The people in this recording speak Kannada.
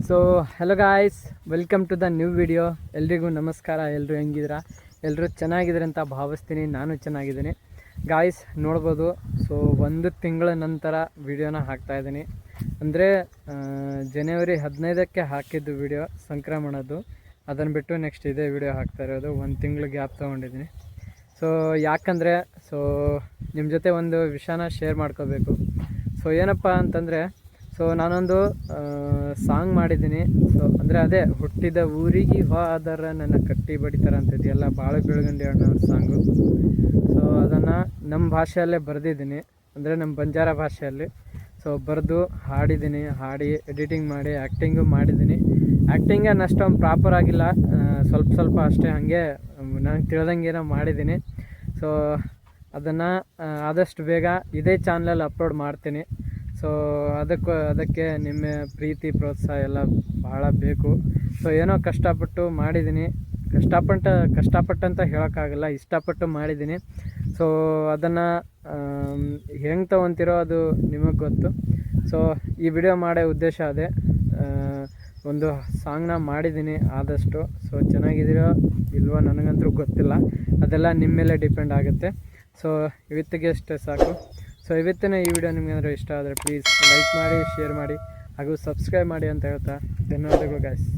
So hello guys, welcome to the new video. ಎಲ್ರಿಗೂ ನಮಸ್ಕಾರ. ಎಲ್ಲರೂ ಹೆಂಗಿದ್ದೀರಾ? ಎಲ್ಲರೂ ಚೆನ್ನಾಗಿದ್ದಾರೆ ಅಂತ ಭಾವಿಸ್ತೀನಿ. ನಾನು ಚೆನ್ನಾಗಿದ್ದೀನಿ ಗಾಯ್ಸ್. ನೋಡ್ಬೋದು, ಸೊ 1 ತಿಂಗಳ ನಂತರ ವಿಡಿಯೋನ ಹಾಕ್ತಾಯಿದ್ದೀನಿ. ಅಂದರೆ ಜನವರಿ 15ಕ್ಕೆ ಹಾಕಿದ್ದು ವಿಡಿಯೋ ಸಂಕ್ರಮಣದ್ದು. ಅದನ್ನು ಬಿಟ್ಟು ನೆಕ್ಸ್ಟ್ ಇದೇ ವಿಡಿಯೋ ಹಾಕ್ತಾ ಇರೋದು. 1 ತಿಂಗಳು ಗ್ಯಾಪ್ ತೊಗೊಂಡಿದ್ದೀನಿ. ಸೊ ಯಾಕಂದರೆ ನಿಮ್ಮ ಜೊತೆ ಒಂದು ವಿಷಯನ ಶೇರ್ ಮಾಡ್ಕೋಬೇಕು. ಸೊ ಏನಪ್ಪ ಅಂತಂದರೆ, ಸೊ ನಾನೊಂದು ಸಾಂಗ್ ಮಾಡಿದ್ದೀನಿ. ಸೊ ಅಂದರೆ ಅದೇ ಹುಟ್ಟಿದ ಊರಿಗೆ ಹೋದರ ನನ್ನ ಕಟ್ಟಿ ಬಡಿತಾರ ಅಂತಿದೆಯಲ್ಲ, ಬಾಳು ಬೆಳಗಂಡಿ ಅಣ್ಣವ್ರ ಸಾಂಗು. ಸೊ ಅದನ್ನು ನಮ್ಮ ಭಾಷೆಯಲ್ಲೇ ಬರೆದಿದ್ದೀನಿ, ಅಂದರೆ ನಮ್ಮ ಬಂಜಾರ ಭಾಷೆಯಲ್ಲಿ. ಸೊ ಬರೆದು ಹಾಡಿದ್ದೀನಿ, ಹಾಡಿ ಎಡಿಟಿಂಗ್ ಮಾಡಿ ಆ್ಯಕ್ಟಿಂಗು ಮಾಡಿದ್ದೀನಿ. ಆ್ಯಕ್ಟಿಂಗ್ ಏನು ಅಷ್ಟೊಂದು ಪ್ರಾಪರ್ ಆಗಿಲ್ಲ, ಸ್ವಲ್ಪ ಅಷ್ಟೇ ಹಾಗೆ ನನಗೆ ತಿಳಿದಂಗೆ ಮಾಡಿದ್ದೀನಿ. ಸೊ ಅದನ್ನು ಆದಷ್ಟು ಬೇಗ ಇದೇ ಚಾನಲಲ್ಲಿ ಅಪ್ಲೋಡ್ ಮಾಡ್ತೀನಿ. ಸೊ ಅದಕ್ಕೆ ನಿಮ್ಮ ಪ್ರೀತಿ ಪ್ರೋತ್ಸಾಹ ಎಲ್ಲ ಭಾಳ ಬೇಕು. ಸೊ ಏನೋ ಕಷ್ಟಪಟ್ಟು ಮಾಡಿದ್ದೀನಿ, ಕಷ್ಟಪಟ್ಟಂತ ಹೇಳೋಕ್ಕಾಗಲ್ಲ, ಇಷ್ಟಪಟ್ಟು ಮಾಡಿದ್ದೀನಿ. ಸೊ ಅದನ್ನು ಹೆಂಗೆ ತೊಗೊತಿರೋ ಅದು ನಿಮಗೆ ಗೊತ್ತು. ಸೊ ಈ ವಿಡಿಯೋ ಮಾಡೋ ಉದ್ದೇಶ ಅದೇ, ಒಂದು ಸಾಂಗ್ನ ಮಾಡಿದ್ದೀನಿ ಆದಷ್ಟು. ಸೊ ಚೆನ್ನಾಗಿದ್ದೀರೋ ಇಲ್ವೋ ನನಗಂತೂ ಗೊತ್ತಿಲ್ಲ, ಅದೆಲ್ಲ ನಿಮ್ಮ ಮೇಲೆ ಡಿಪೆಂಡ್ ಆಗುತ್ತೆ. ಸೊ ಇವತ್ತಿಗೆ ಅಷ್ಟೇ ಸಾಕು. ಸೊ ಇವತ್ತಿನ ಈ ವಿಡಿಯೋ ನಿಮ್ಗೆ ಏನಾದರೂ ಇಷ್ಟ ಆದರೆ ಪ್ಲೀಸ್ ಲೈಕ್ ಮಾಡಿ, ಶೇರ್ ಮಾಡಿ ಹಾಗೂ ಸಬ್ಸ್ಕ್ರೈಬ್ ಮಾಡಿ ಅಂತ ಹೇಳ್ತಾ ಧನ್ಯವಾದಗಳು ಗಾಯ್ಸ್.